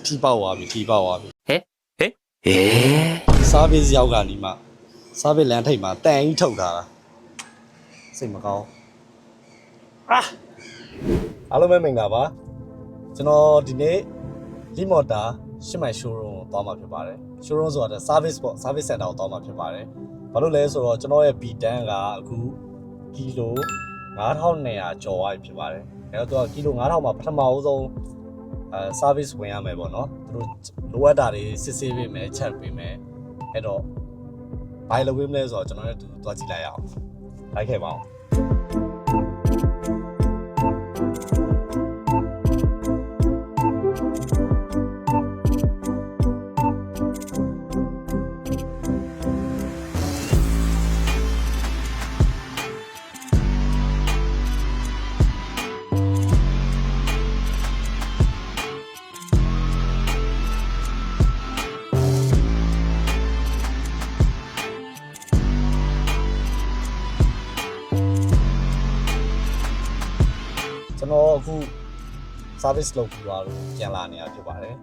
ထီပေါက်သွားပြီထီပေါက်သွားပြီ ဟဲ့ service ရောက်ကနေမှ service လမ်းထိပ်မှာတန်ကြီးထုတ်တာစိတ်မကောင်းအားလုံးပဲမင်္ဂလာပါကျွန်တော်ဒီနေ့ Limota ရှစ်မိုင် showroom ကိုသွားမှာဖြစ်ပါတယ် showroom ဆိုတာ service ပေါ့ service center ကိုသွားမှာဖြစ်ပါတယ်ဘာလို့လဲဆိုတော့ကျွန်တော်ရဲ့ B tan ကအခုကီလို9200ကျော်သွားပြီဖြစ်ပါတယ်အဲတော့ကီလို9000မှာပထမအဆုံးservice ဝင်ရမယ်ပေါ့နော်သူတို့လိုအပ်တာတွေစစ်ဆေးပေးမယ်ချက်ပေးမယ်အဲ့တော့ဘာလုပ်ပေးမလဲဆိုတော့ကျွန်တော်လည်းသွားကြည့်လိုက်ရအောင်လိုက်ခဲ့ပါအောင်ကျွန်တော်အခု service လုပ်ပြီးတော့ပြန်လာနေတာဖြစ်ပါတယ်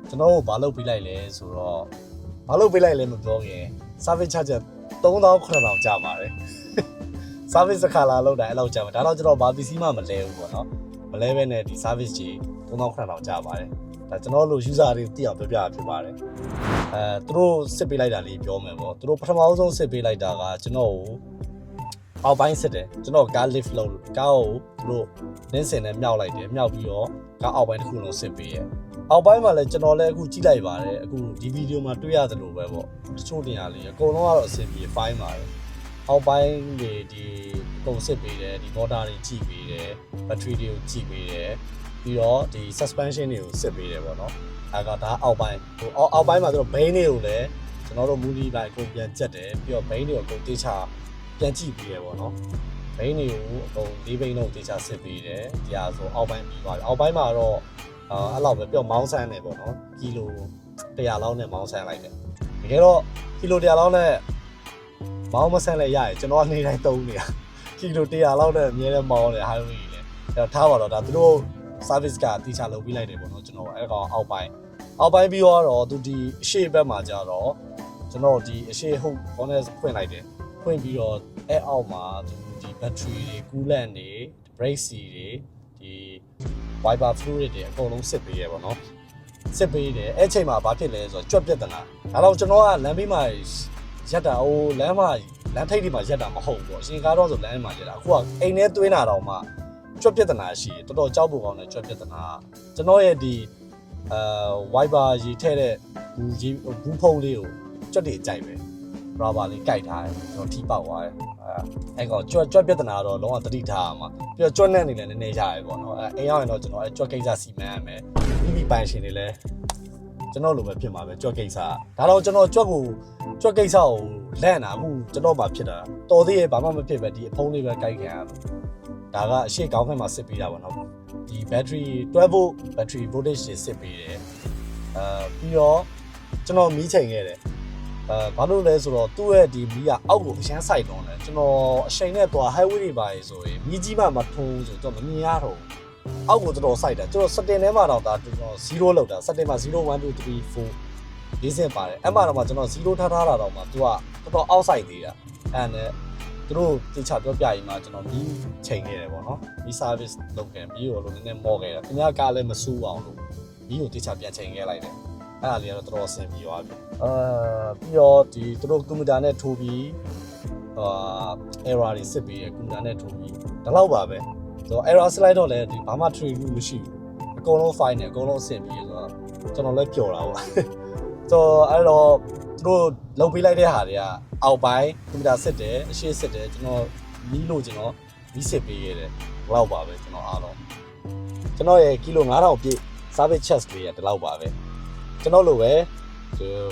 ကျွန်တော်ကိုဘာလုပ်ပေးလိုက်လဲဆိုတော့ဘာလုပ်ပေးလိုက်လဲမပြောခင် service charge 3900ကျပါတယ် service တစ်ခါလာလုပ်တာအဲ့လောက်ကျမှာဒါတော့ကျွန်တော်ဘာပစ္စည်းမှမလဲဘူးပေါ့နော်မလဲပဲနဲ့ဒီ service ကြီး3900ကျပါတယ်ဒါကျွန်တော်လို user တွေသိအောင်ပြောပြတာဖြစ်ပါတယ်သူတို့စစ်ပေးလိုက်တာလေးပြောမယ်ပေါ့သူတို့ပထမဆုံးစစ်ပေးလိုက်တာကကျွန်တော်ကိုအောက်ပိုင်းစစ်တယ်ကျွန်တော်ကား lift လုပ်ကားကိုသူတို့နင်းစင်နဲ့မြောက်လိုက်တယ်မြောက်ပြီးတော့ကားအောက်ပိုင်းတစ်ခုလုံးစစ်ပေးရဲ့အောက်ပိုင်းမှာလည်းကျွန်တော်လည်းအခုကြည့်လိုက်ပါတယ်အခုဒီဗီဒီယိုမှာတွေ့ရသလိုပဲပေါ့တချို့နေရာလေးအကုန်လုံးကတော့အဆင်ပြေ fine ပါတယ်အောက်ပိုင်းတွေဒီအကုန်စစ်ပေးတယ်ဒီ motor တွေကြည့်ပေးတယ် battery တွေကိုကြည့်ပေးတယ်ပြီးတော့ဒီ suspension တွေကိုစစ်ပေးတယ်ပေါ့နော်အဲကဒါအောက်ပိုင်းဟိုအောက်ပိုင်းမှာသူတို့ bane တွေကိုလည်းကျွန်တော်တို့ movie လိုက်အကုန်ပြန်ကြက်တယ်ပြီးတော့ bane တွေကိုအကုန်တေးချပြန်ကြည့်ပြီးရပေါ့နော်ဘိန်းတွေကိုအကုန်၄ဘိန်းလုံးတေချာစစ်ပြီးတယ်ဒီဟာဆိုအောက်ပိုင်းပြီးသွားပြီအောက်ပိုင်းမှာတော့အဲ့လောက်ပဲပြောမောင်းဆန်းတယ်ပေါ့နော်ကီလို100လောက်နဲ့မောင်းဆန်းလိုက်တယ်တကယ်တော့ကီလို100လောက်နဲ့မောင်းမဆန်းလဲရရကျွန်တော်ကနေတိုင်းသုံးနေတာကီလို100လောက်နဲ့အမြဲတမ်းမောင်းတယ် highway ကြီးလေအဲ့တော့ထားပါတော့ဒါသူတို့ service ကတေချာလုပ်ပြီးလိုက်တယ်ပေါ့နော်ကျွန်တော်အဲ့ကောင်အောက်ပိုင်းပြီးတော့သူဒီအရှိဘက်မှာကြတော့ကျွန်တော်ဒီအရှိဟုတ် bonus ဖွင့်လိုက်တယ်ဖွင့်ပြီးတော့အဲ့အောက်မှာဒီ battery တွေ coolant တွေ brake seal တွေဒီ wiper fluid တွေအကုန်လုံးစစ်ပေးရပါတော့စစ်ပေးတယ်အဲ့ချိန်မှာဘာဖြစ်လဲဆိုတော့ကြွက်ပြက်တနာဒါတော့ကျွန်တော်ကလမ်းဘေးမှာရက်တာဟိုလမ်းထိပ်တွေမှာရက်တာမဟုတ်ဘူးပေါ့အရှင်ကားတော့ဆိုလမ်းမှာရက်တာအခုကအိမ်ထဲသွင်းတာတော့မှကြွက်ပြက်တနာရှိတယ်တော်တော်ကြောက်ဖို့ကောင်းတယ်ကြွက်ပြက်တနာကျွန်တော်ရဲ့ဒီwiper ရေထည့်တဲ့ဘူးဖုံးလေးကိုကြွက်တွေကြိုက်ပဲrubber လေးကြိုက်ထားတယ်ကျွန်တော်ထိပေါက်သွားတယ်အဲ့ကောင်ကြွက်ပြဿနာတော့လုံးဝတတိထားရမှာပြီးတော့ကြွက်နဲ့နေလည်းနည်းနည်းရတယ်ပေါ့နော်အိမ်ရောက်ရင်တော့ကျွန်တော်ကြွက်ကိစ္စစီမံရမယ်ပြီးပိုင်ရှင်တွေလည်းကျွန်တော်လိုပဲဖြစ်မှာပဲကြွက်ကိစ္စဒါတော့ကျွန်တော်ကြွက်ကိစ္စကိုလန့်တာအခုကျွန်တော်မှဖြစ်တာတော်သေးရဲ့ဘာမှမဖြစ်ပဲဒီအဖုံးလေးပဲကြိုက်ခံရတာဒါကအရှိကောင်းဖက်မှာစစ်ပေးတာပေါ့နော်ဒီ battery 12 volt battery voltage တွေစစ်ပေးတယ်ပြီးတော့ကျွန်တော်မီးချိန်ခဲ့တယ်ဘာလို့လဲဆိုတော့သူ့ရဲ့ဒီမီးကအောက်ကိုအရှမ်းဆိုင်တော့တယ်ကျွန်တော်အချိန်နဲ့သွား highway တွေပါဆိုရင်မီးကြီးမှမထုံးဆိုတော့မမြင်ရတော့အောက်ကိုတော်တော်စိုက်တာကျွန်တော်စတင်ထဲမှာတော့ဒါကျွန်တော်0လောက်တာစတင်မှာ0 1 2 3 4 ၄ဆင့်ပါတယ်အဲ့မှာတော့ကျွန်တော်0ထားတာတော့မှသူကတော်တော်အောက်ဆိုင်သေးတာအဲ့နဲ့သူတို့တေချာပြောပြရင်မှကျွန်တော်မီးချိန်ခဲ့တယ်ပေါ့နော်မီး service လုပ်ခဲ့မီးကိုလို့နည်းနည်းမော့ခဲ့တာခင်ဗျားကားလည်းမစူးအောင်လို့မီးကိုတေချာပြန်ချိန်ခဲ့လိုက်တယ်အဲ့ဒါလေးကတော့တော်တော်အဆင်ပြေသွားပြီပြီးတော့ဒီသူတို့ကွန်ပျူတာနဲ့ထိုးပြီးerror တွေစစ်ပြီးကွန်ပျူတာနဲ့ထိုးပြီးဒါတော့ပါပဲဆိုတော့ error slide တော့လည်းဒီဘာမှ trade လို့မရှိဘူးအကုန်လုံး file နဲ့အကုန်လုံးအဆင်ပြေဆိုတော့ကျွန်တော်လည်းပျော်တာပေါ့ဆိုတော့အဲ့တော့သူတို့လုပ်ပေးလိုက်တဲ့ဟာတွေကအောက်ပိုင်းကွန်ပျူတာစစ်တယ်အရှိစစ်တယ်ကျွန်တော်မီးလို့ကျွန်တော်မီးစစ်ပေးရတယ်တော့ပါပဲကျွန်တော်အားလုံးကျွန်တော်ရဲ့ကီလို9000ပြည့် service charge တွေရဒီလောက်ပါပဲကျွန်တော်လိုပဲ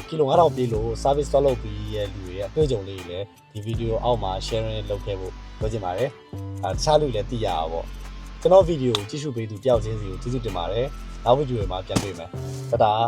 ကီလို9000ပြည့်လို့ service သွားလုပ်ပြီးရဲ့လူတွေအတွေ့အကြုံလေးတွေလည်းဒီဗီဒီယိုအောက်မှာ sharing လုပ်ခဲ့ဖို့ပြောချင်ပါတယ်တခြားလူလည်းသိရအောင်ပေါ့ကျွန်တော်ဗီဒီယိုကိုကြည့်ရှုပေးသူတယောက်ချင်းစီကိုကျေးဇူးတင်ပါတယ်နောက်ဗီဒီယိုမှာပြန်တွေ့မယ်တတား